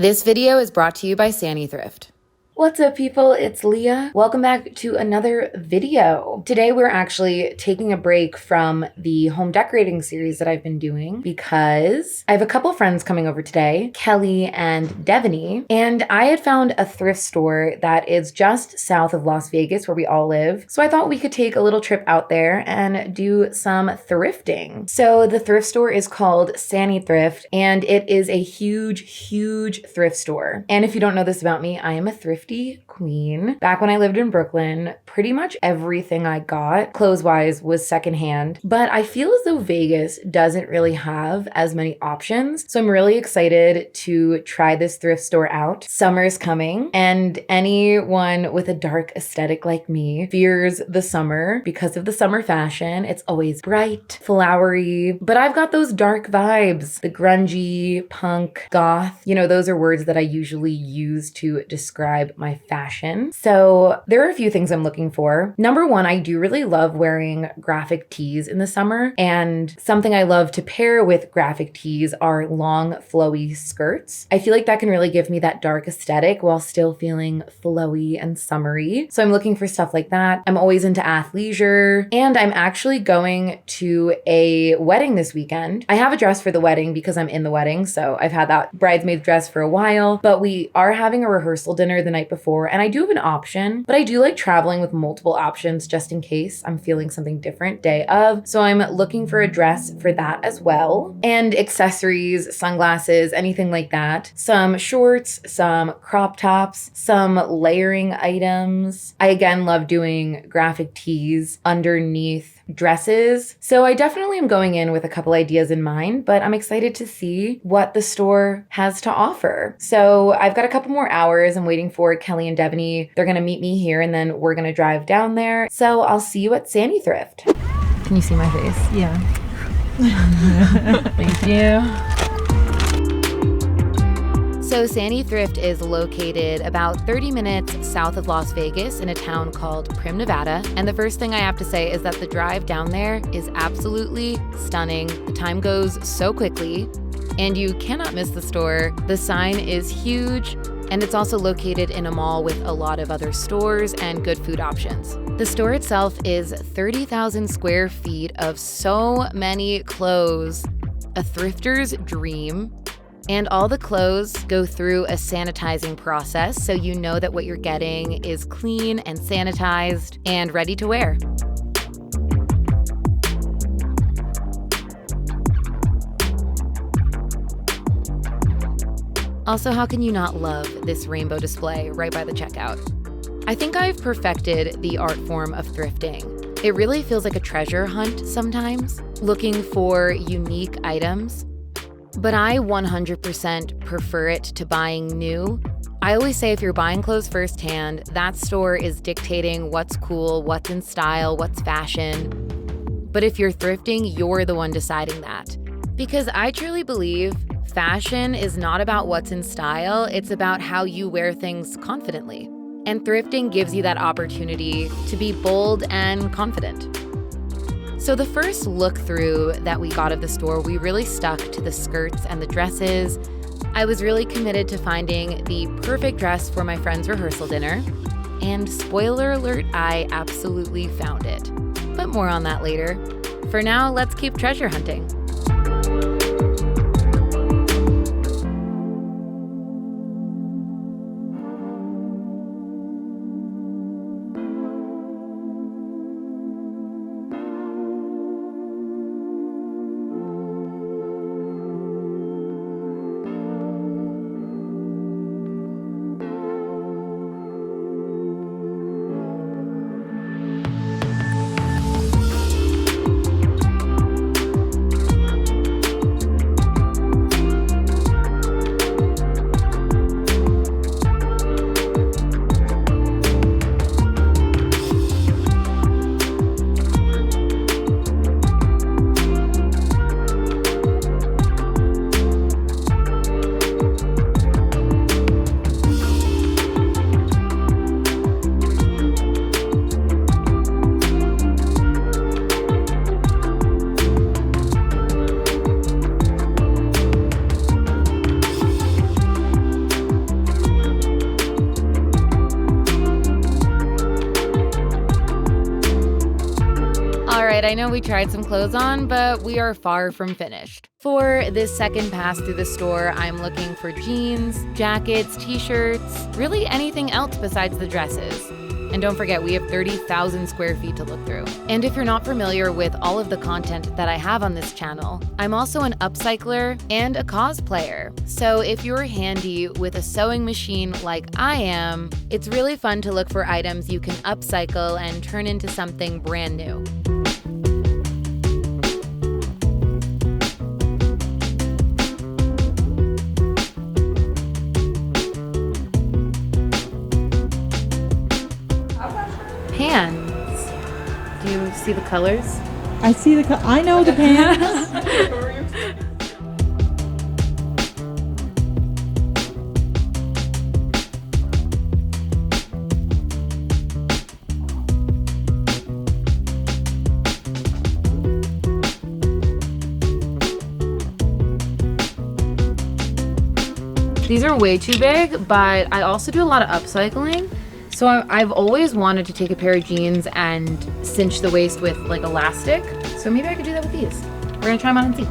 This video is brought to you by SANITHRIFT. What's up, people? It's Leah. Welcome back to another video. Today we're actually taking a break from the home decorating series that I've been doing because I have a couple friends coming over today, Kelly and Devaney, and I had found a thrift store that is just south of Las Vegas where we all live. So I thought we could take a little trip out there and do some thrifting. So the thrift store is called SANITHRIFT, and it is a huge thrift store. And if you don't know this about me, I am a thrifty queen. Back when I lived in Brooklyn, pretty much everything I got, clothes-wise, was secondhand. But I feel as though Vegas doesn't really have as many options. So I'm really excited to try this thrift store out. Summer's coming, and anyone with a dark aesthetic like me fears the summer because of the summer fashion. It's always bright, flowery, but I've got those dark vibes, the grungy, punk, goth. You know, those are words that I usually use to describe my fashion. So there are a few things I'm looking for. Number one, I do really love wearing graphic tees in the summer, and something I love to pair with graphic tees are long, flowy skirts. I feel like that can really give me that dark aesthetic while still feeling flowy and summery. So I'm looking for stuff like that. I'm always into athleisure, and I'm actually going to a wedding this weekend. I have a dress for the wedding because I'm in the wedding, so I've had that bridesmaid dress for a while, but we are having a rehearsal dinner the night before, and I do have an option, but I do like traveling with multiple options just in case I'm feeling something different day of. So I'm looking for a dress for that as well, and accessories, sunglasses, anything like that. Some shorts, some crop tops, some layering items. I again love doing graphic tees underneath dresses. So I definitely am going in with a couple ideas in mind, but I'm excited to see what the store has to offer. So I've got a couple more hours. I'm waiting for Kelly and Devaney. They're going to meet me here, and then we're going to drive down there. So I'll see you at SANITHRIFT. Can you see my face? Yeah. Thank you. So SANITHRIFT is located about 30 minutes south of Las Vegas in a town called Primm, Nevada. And the first thing I have to say is that the drive down there is absolutely stunning. The time goes so quickly, and you cannot miss the store. The sign is huge, and it's also located in a mall with a lot of other stores and good food options. The store itself is 30,000 square feet of so many clothes, a thrifter's dream. And all the clothes go through a sanitizing process, so you know that what you're getting is clean and sanitized and ready to wear. Also, how can you not love this rainbow display right by the checkout? I think I've perfected the art form of thrifting. It really feels like a treasure hunt sometimes, looking for unique items. But I 100% prefer it to buying new. I always say if you're buying clothes firsthand, that store is dictating what's cool, what's in style, what's fashion. But if you're thrifting, you're the one deciding that. Because I truly believe fashion is not about what's in style, it's about how you wear things confidently. And thrifting gives you that opportunity to be bold and confident. So the first look through that we got of the store, we really stuck to the skirts and the dresses. I was really committed to finding the perfect dress for my friend's rehearsal dinner. And spoiler alert, I absolutely found it. But more on that later. For now, let's keep treasure hunting. right, I know we tried some clothes on, but we are far from finished. For this second pass through the store, I'm looking for jeans, jackets, t-shirts, really anything else besides the dresses. And don't forget, we have 30,000 square feet to look through. And if you're not familiar with all of the content that I have on this channel, I'm also an upcycler and a cosplayer. So if you're handy with a sewing machine like I am, it's really fun to look for items you can upcycle and turn into something brand new. Pants. Do you see the colors? I see I know the pants. These are way too big, but I also do a lot of upcycling. So I've always wanted to take a pair of jeans and cinch the waist with like elastic. So maybe I could do that with these. We're gonna try them on and see.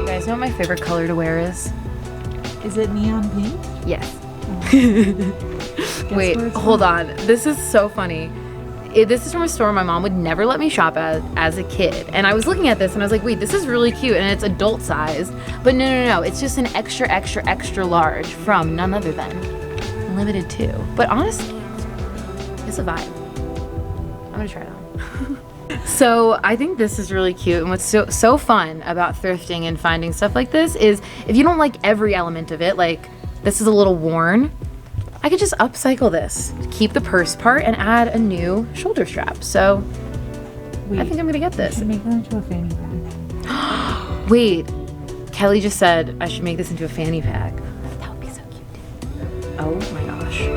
You guys know what my favorite color to wear is? Is it neon pink? Yes. Oh. Wait, hold on. This is so funny. This is from a store my mom would never let me shop at as a kid. And I was looking at this and I was like, wait, this is really cute and it's adult size. But no, it's just an extra large from none other than Limited Too. But honestly, it's a vibe. I'm gonna try it on. So I think this is really cute. And what's so fun about thrifting and finding stuff like this is if you don't like every element of it, like this is a little worn, I could just upcycle this, keep the purse part, and add a new shoulder strap. So I think I'm gonna get this. You should make that into a fanny pack. Wait, Kelly just said I should make this into a fanny pack. That would be so cute. Oh my gosh.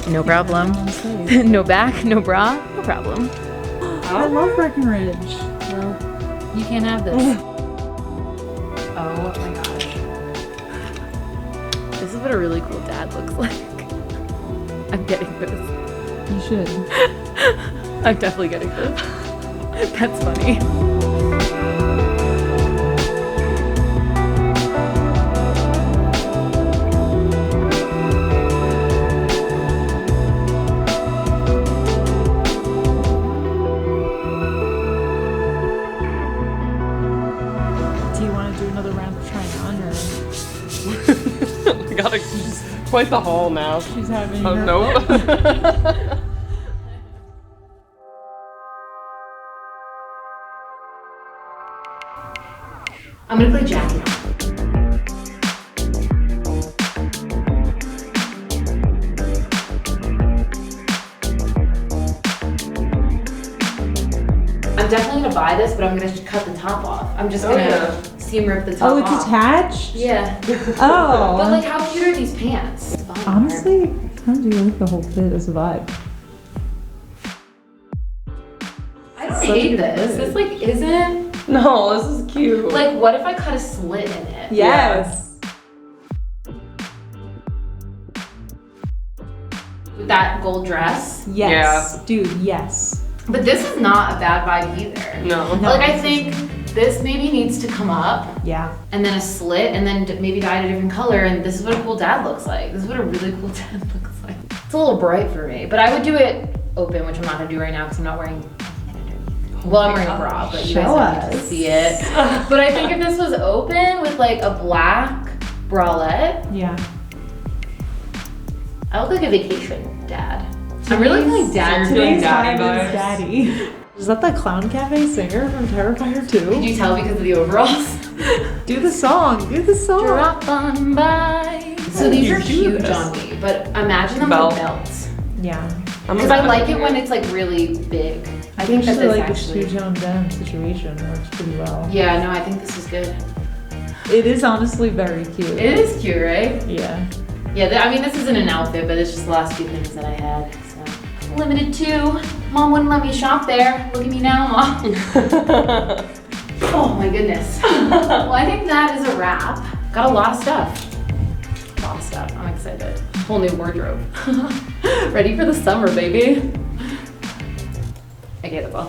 No problem. No back, no bra, no problem. I love Breckenridge. Well, you can't have this. Oh my gosh. This is what a really cool dad looks like. I'm getting this. You should. I'm definitely getting this. That's funny. Quite the haul now. She's having nope. I'm gonna play Jackie now. I'm definitely gonna buy this, but I'm gonna cut the top off. I'm just gonna seam rip the top off. Oh, it's attached? Yeah. Oh. But like, how cute are these pants? Honestly, kind of do like the whole fit as a vibe. I don't hate this. This like isn't. No, this is cute. Like, what if I cut a slit in it? Yes. With that gold dress? Yes. Yeah. Dude, yes. But this is not a bad vibe either. No. Like, I think this maybe needs to come up. Yeah. And then a slit, and then maybe dyed a different color, and this is what a cool dad looks like. This is what a really cool dad looks like. It's a little bright for me, but I would do it open, which I'm not gonna do right now because I'm not wearing anything underneath. Well, I'm wearing a bra, but you guys don't get to see it. But I think if this was open with like a black bralette, yeah, I look like a vacation dad. I'm really feeling dad today's daddy vibes. vibes. Daddy. Is that the Clown Cafe singer from Terrifier 2? Could you tell because of the overalls? Do the song. Do the song. Drop on by. So these are huge on me, but imagine them with belts. Yeah. Because I like it when it's like really big. I think that this like actually... the two-tone down situation works pretty well. Yeah, no, I think this is good. It is honestly very cute. It is cute, right? Yeah. Yeah, I mean, this isn't an outfit, but it's just the last few things that I had, so. Limited 2. Mom wouldn't let me shop there. Look at me now, Mom. Oh my goodness. Well, I think that is a wrap. Got a lot of stuff. I'm excited. Whole new wardrobe. Ready for the summer, baby. I get it well.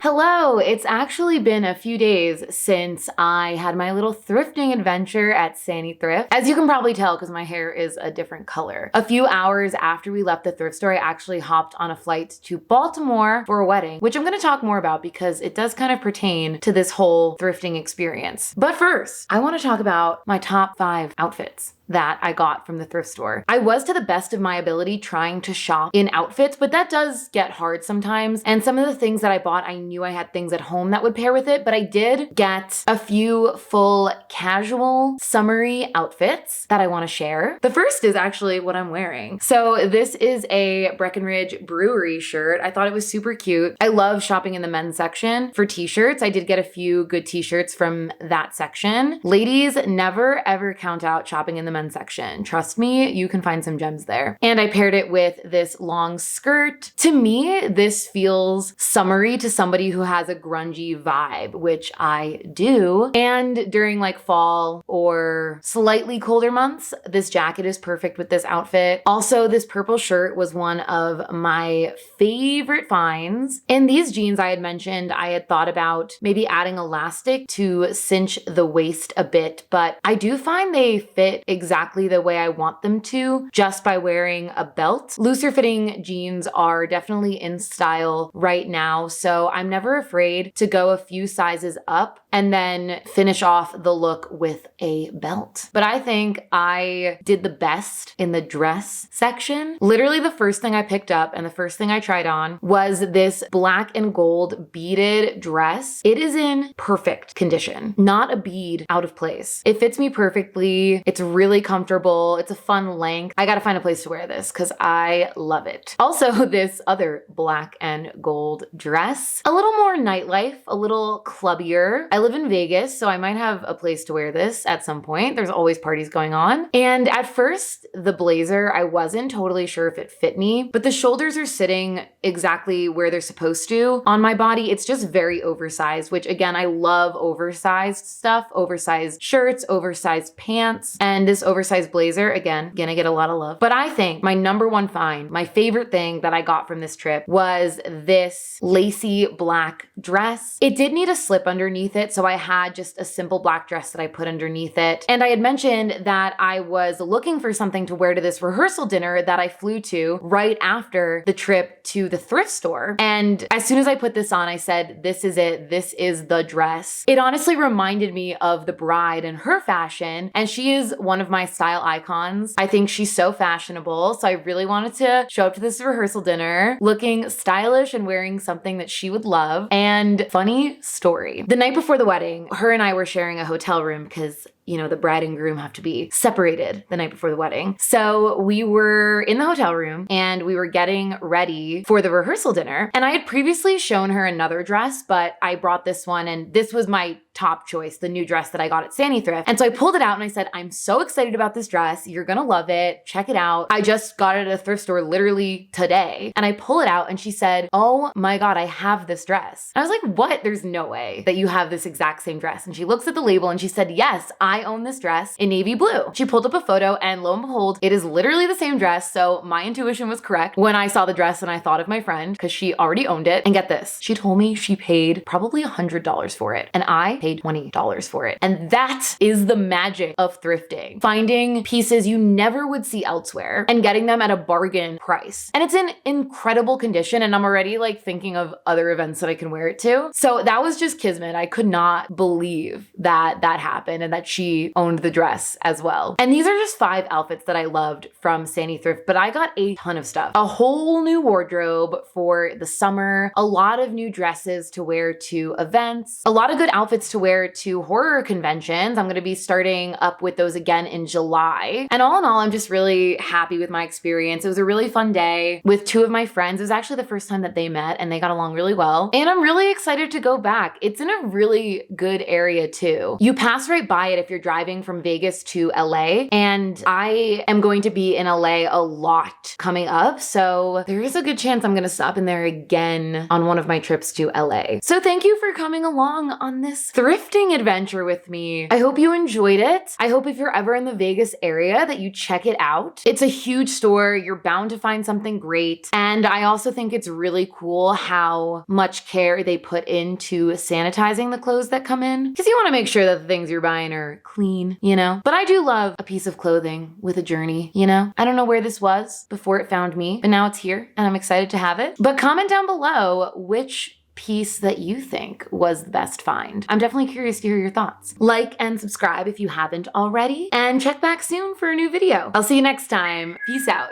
Hello, it's actually been a few days since I had my little thrifting adventure at SANITHRIFT. As you can probably tell, because my hair is a different color. A few hours after we left the thrift store, I actually hopped on a flight to Baltimore for a wedding, which I'm gonna talk more about because it does kind of pertain to this whole thrifting experience. But first, I wanna talk about my top 5 outfits that I got from the thrift store. I was, to the best of my ability, trying to shop in outfits, but that does get hard sometimes. And some of the things that I bought, I knew I had things at home that would pair with it, but I did get a few full casual summery outfits that I wanna share. The first is actually what I'm wearing. So this is a Breckenridge Brewery shirt. I thought it was super cute. I love shopping in the men's section for t-shirts. I did get a few good t-shirts from that section. Ladies, never ever count out shopping in the men's section. Trust me, you can find some gems there. And I paired it with this long skirt. To me, this feels summery to somebody who has a grungy vibe, which I do. And during like fall or slightly colder months, this jacket is perfect with this outfit. Also, this purple shirt was one of my favorite finds. In these jeans I had mentioned, I had thought about maybe adding elastic to cinch the waist a bit, but I do find they fit exactly the way I want them to just by wearing a belt. Looser fitting jeans are definitely in style right now, so I'm never afraid to go a few sizes up and then finish off the look with a belt. But I think I did the best in the dress section. Literally the first thing I picked up and the first thing I tried on was this black and gold beaded dress. It is in perfect condition, not a bead out of place. It fits me perfectly. It's really comfortable. It's a fun length. I gotta find a place to wear this because I love it. Also, this other black and gold dress, a little more nightlife, a little clubbier. I live in Vegas, so I might have a place to wear this at some point. There's always parties going on. And at first, the blazer, I wasn't totally sure if it fit me, but the shoulders are sitting exactly where they're supposed to on my body. It's just very oversized, which again, I love oversized stuff, oversized shirts, oversized pants, and this oversized blazer, again, gonna get a lot of love. But I think my number one find, my favorite thing that I got from this trip was this lacy black dress. It did need a slip underneath it, so I had just a simple black dress that I put underneath it. And I had mentioned that I was looking for something to wear to this rehearsal dinner that I flew to right after the trip to the thrift store. And as soon as I put this on, I said, this is it. This is the dress. It honestly reminded me of the bride and her fashion, and she is one of my style icons. I think she's so fashionable, so I really wanted to show up to this rehearsal dinner looking stylish and wearing something that she would love. And funny story, the night before the wedding, her and I were sharing a hotel room because, you know, the bride and groom have to be separated the night before the wedding. So we were in the hotel room and we were getting ready for the rehearsal dinner. And I had previously shown her another dress, but I brought this one and this was my top choice, the new dress that I got at SANITHRIFT. And so I pulled it out and I said, I'm so excited about this dress. You're gonna love it. Check it out. I just got it at a thrift store literally today. And I pull it out and she said, oh my God, I have this dress. And I was like, what? There's no way that you have this exact same dress. And she looks at the label and she said, yes, I own this dress in navy blue. She pulled up a photo and lo and behold, it is literally the same dress. So my intuition was correct when I saw the dress and I thought of my friend because she already owned it. And get this, she told me she paid probably $100 for it. And I paid $20 for it. And that is the magic of thrifting. Finding pieces you never would see elsewhere and getting them at a bargain price. And it's in incredible condition. And I'm already like thinking of other events that I can wear it to. So that was just kismet. I could not believe that that happened and that she she owned the dress as well. And these are just 5 outfits that I loved from SANITHRIFT, but I got a ton of stuff. A whole new wardrobe for the summer, a lot of new dresses to wear to events, a lot of good outfits to wear to horror conventions. I'm gonna be starting up with those again in July. And all in all, I'm just really happy with my experience. It was a really fun day with 2 of my friends. It was actually the first time that they met and they got along really well. And I'm really excited to go back. It's in a really good area too. You pass right by it if you're driving from Vegas to LA, and I am going to be in LA a lot coming up, so there is a good chance I'm gonna stop in there again on one of my trips to LA. So thank you for coming along on this thrifting adventure with me. I hope you enjoyed it. I hope if you're ever in the Vegas area that you check it out. It's a huge store. You're bound to find something great. And I also think it's really cool how much care they put into sanitizing the clothes that come in, because you want to make sure that the things you're buying are clean, you know? But I do love a piece of clothing with a journey, you know? I don't know where this was before it found me, but now it's here and I'm excited to have it. But comment down below which piece that you think was the best find. I'm definitely curious to hear your thoughts. Like and subscribe if you haven't already, and check back soon for a new video. I'll see you next time. Peace out.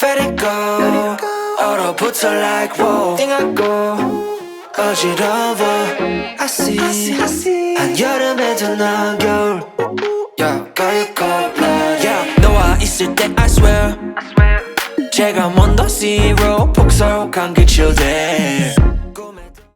Let it go. 얼어붙어 like whoa. 띵하고 어지러워. I see. 한여름에도 난 겨울. Yeah, got cold blood. Yeah, 너와 있을 때 I swear. 제가 먼저 zero 폭설한 그 chill day.